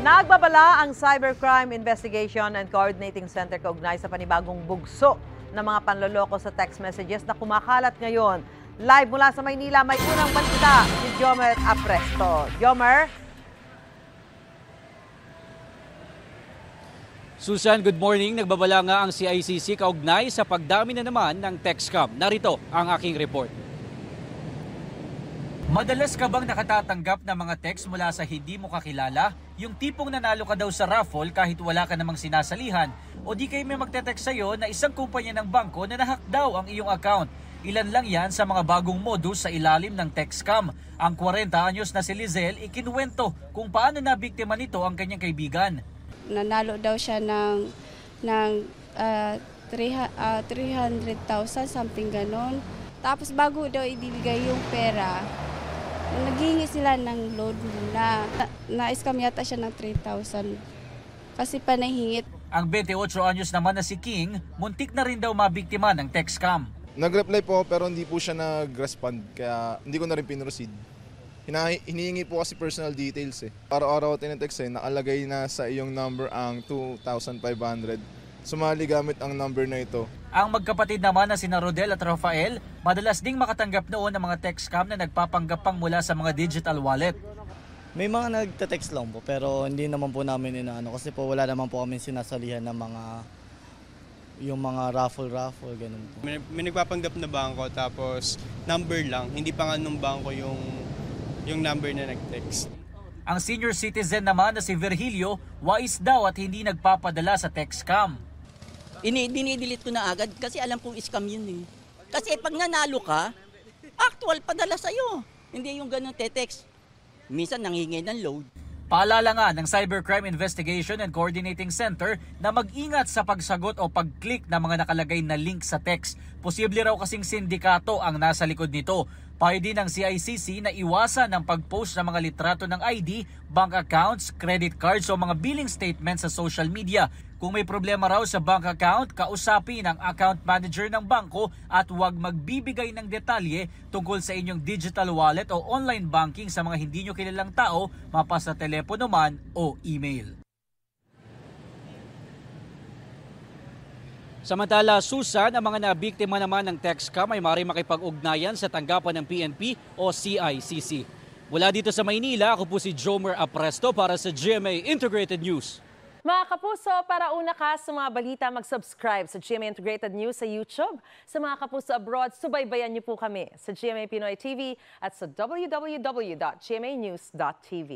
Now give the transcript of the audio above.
Nagbabala ang Cybercrime Investigation and Coordinating Center kaugnay sa panibagong bugso ng mga panloloko sa text messages na kumakalat ngayon. Live mula sa Maynila, may unang balita si Jomer Apresto. Jomer? Susan, good morning. Nagbabala nga ang CICC kaugnay sa pagdami na naman ng text scam. Narito ang aking report. Madalas ka bang nakatatanggap ng mga text mula sa hindi mo kakilala? Yung tipong nanalo ka daw sa raffle kahit wala ka namang sinasalihan, o di kayo may magte-text sa'yo na isang kumpanya ng bangko na nahack daw ang iyong account. Ilan lang yan sa mga bagong modus sa ilalim ng text scam. Ang 40 anyos na si Lizelle ikinuwento kung paano nabiktima nito ang kanyang kaibigan. Nanalo daw siya ng 300,000, something ganon. Tapos bago daw ibibigay yung pera, naghihingi sila ng load muna. Na-scam yata siya ng 3,000 kasi panahingit. Ang 28 anyos naman na si King, muntik na rin daw mabiktima ng text scam. Nag-reply po pero hindi po siya nag-respond kaya hindi ko na rin pinroceed. Hinihingi po kasi personal details eh. Araw-araw tinetext nakalagay na sa iyong number ang 2,500. Sumali gamit ang number na ito. Ang magkapatid naman na sina Rodel at Rafael, madalas ding makatanggap noon ng mga text scam na nagpapanggap pang mula sa mga digital wallet. May mga nagte-text lang po pero hindi naman po namin inaano kasi po wala naman po kami sinasalihan ng yung mga raffle ganun po. May nagpapanggap na bangko tapos number lang, hindi pa nga nung bangko yung number na nag-text. Ang senior citizen naman na si Virgilio, wise daw at hindi nagpapadala sa text scam. Dinidelete ko na agad kasi alam kong scam yun eh. Kasi pag nanalo ka, actual padala sa'yo. Hindi yung ganun te-text. Minsan nanghingi ng load. Paalala nga ng Cybercrime Investigation and Coordinating Center na mag-ingat sa pagsagot o pag-click ng mga nakalagay na link sa text. Posible raw kasing sindikato ang nasa likod nito. Payo din ng CICC na iwasan ang pag-post ng mga litrato ng ID, bank accounts, credit cards o mga billing statements sa social media. Kung may problema raw sa bank account, kausapin ang account manager ng bangko at huwag magbibigay ng detalye tungkol sa inyong digital wallet o online banking sa mga hindi nyo kilalang tao, mapa sa telepono man o email. Samantala, Susan, ang mga nabiktima naman ng text scam ay maaaring makipag-ugnayan sa tanggapan ng PNP o CICC. Mula dito sa Maynila, ako po si Jomer Apresto para sa GMA Integrated News. Mga kapuso, para una ka sa mga balita, mag-subscribe sa GMA Integrated News sa YouTube. Sa mga kapuso abroad, subaybayan niyo po kami sa GMA Pinoy TV at sa www.gmanews.tv.